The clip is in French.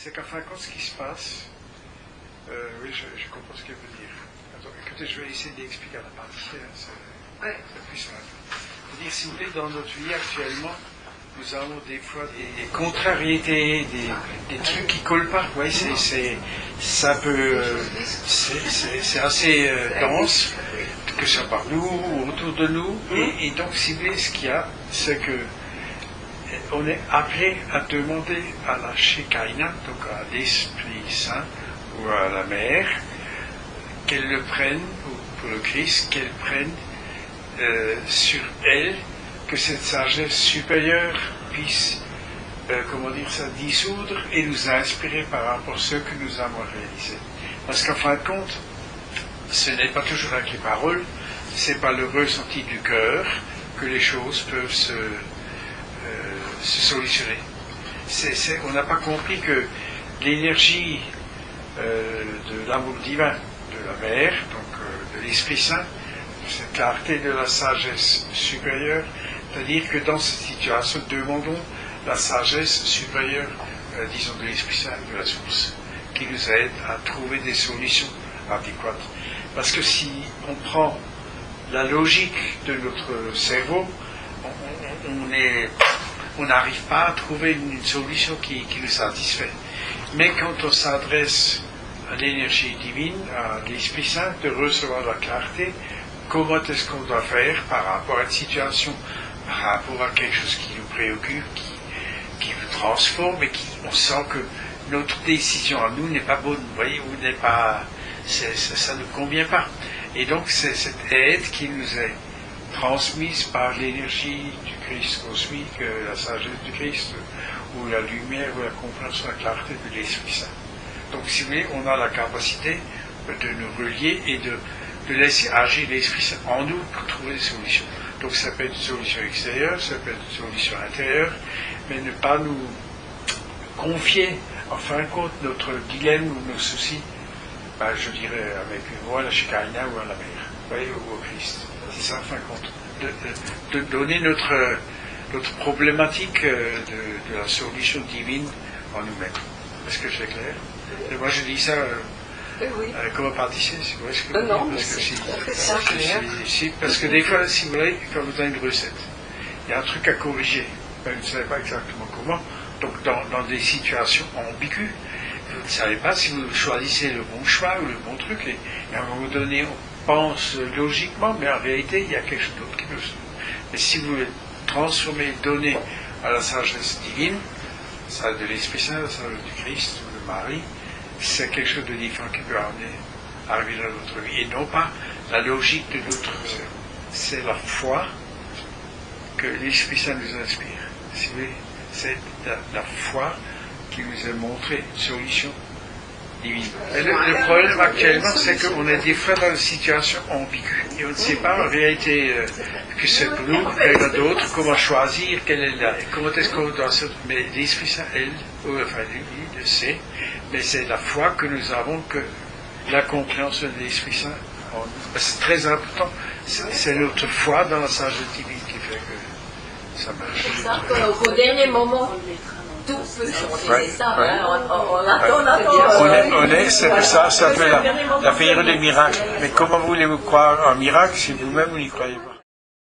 c'est qu'en fin de compte, ce qui se passe, oui, je comprends ce qu'elle veut dire. Attends, écoutez, je vais essayer d'expliquer à la partie, c'est plus simple. C'est-à-dire, si vous voulez, dans notre vie actuellement, nous avons des fois des contrariétés, des trucs qui ne collent pas. Ouais, c'est assez dense, que ce soit par nous ou autour de nous. Et donc, si vous voulez, ce qu'il y a, c'est que on est appelé à demander à la Shekinah, donc à l'Esprit Saint ou à la Mère, qu'elle le prenne, ou pour le Christ, qu'elle prenne sur elle, que cette sagesse supérieure puisse, dissoudre et nous inspirer par rapport à ce que nous avons réalisé. Parce qu'en fin de compte, ce n'est pas toujours avec les paroles, c'est par le ressenti du cœur que les choses peuvent se solutionner. On n'a pas compris que l'énergie de l'amour divin de la Mère, donc de l'Esprit Saint, cette clarté de la sagesse supérieure, c'est-à-dire que dans cette situation, demandons la sagesse supérieure, disons, de l'Esprit Saint, de la source, qui nous aide à trouver des solutions adéquates. Parce que si on prend la logique de notre cerveau, on n'arrive pas à trouver une solution qui nous satisfait. Mais quand on s'adresse à l'énergie divine, à l'Esprit Saint, de recevoir la clarté, comment est-ce qu'on doit faire par rapport à une situation, par rapport à quelque chose qui nous préoccupe, qui nous transforme, et on sent que notre décision à nous n'est pas bonne, vous voyez, ou n'est pas, ça ne convient pas. Et donc c'est cette aide qui nous est transmise par l'énergie du Christ cosmique, la sagesse du Christ, ou la lumière, ou la compréhension, la clarté de l'Esprit Saint. Donc si vous voulez, on a la capacité de nous relier et de laisser agir l'Esprit Saint en nous pour trouver des solutions. Donc ça peut être une solution extérieure, ça peut être une solution intérieure, mais ne pas nous confier, en fin de compte, notre dilemme ou nos soucis, je dirais avec moi, la Shekinah ou à la Mère, voyez, ou au Christ. C'est ça, en fin de compte. De donner notre problématique de la solution divine en nous-mêmes. Est-ce que c'est clair? Et moi je dis ça comme un pâtissier, si vous voyez ce que je veux dire. Non, mais c'est parce que des fois, si vous voulez, quand vous avez une recette, il y a un truc à corriger. Vous ne savez pas exactement comment. Donc dans des situations ambiguës, vous ne savez pas si vous choisissez le bon choix ou le bon truc. Et à un moment donné, on pense logiquement, mais en réalité, il y a quelque chose d'autre qui peut se... Mais si vous le transformez, donner à la sagesse divine, celle de l'Esprit Saint, la sagesse du Christ ou de Marie, c'est quelque chose de différent qui peut arriver dans notre vie. Et non pas la logique de notre cerveau. C'est la foi que l'Esprit Saint nous inspire. Si vous voulez, c'est la foi qui nous a montré une solution divine. Et le problème actuellement, c'est qu'on est des fois dans une situation ambiguë. Et on ne sait pas en réalité que c'est pour nous, il y en a d'autres, comment choisir, comment est-ce qu'on doit se... Mais l'Esprit Saint, lui, le sait, mais c'est la foi que nous avons, que la compréhension de l'Esprit Saint, c'est très important. C'est notre foi dans la sagesse divine qui fait que ça marche. C'est ça, qu'au dernier moment, tout peut changer. C'est ça, on est, c'est pour ça, ça fait la période des miracles. Mais comment voulez-vous croire en miracle si vous-même vous n'y croyez pas?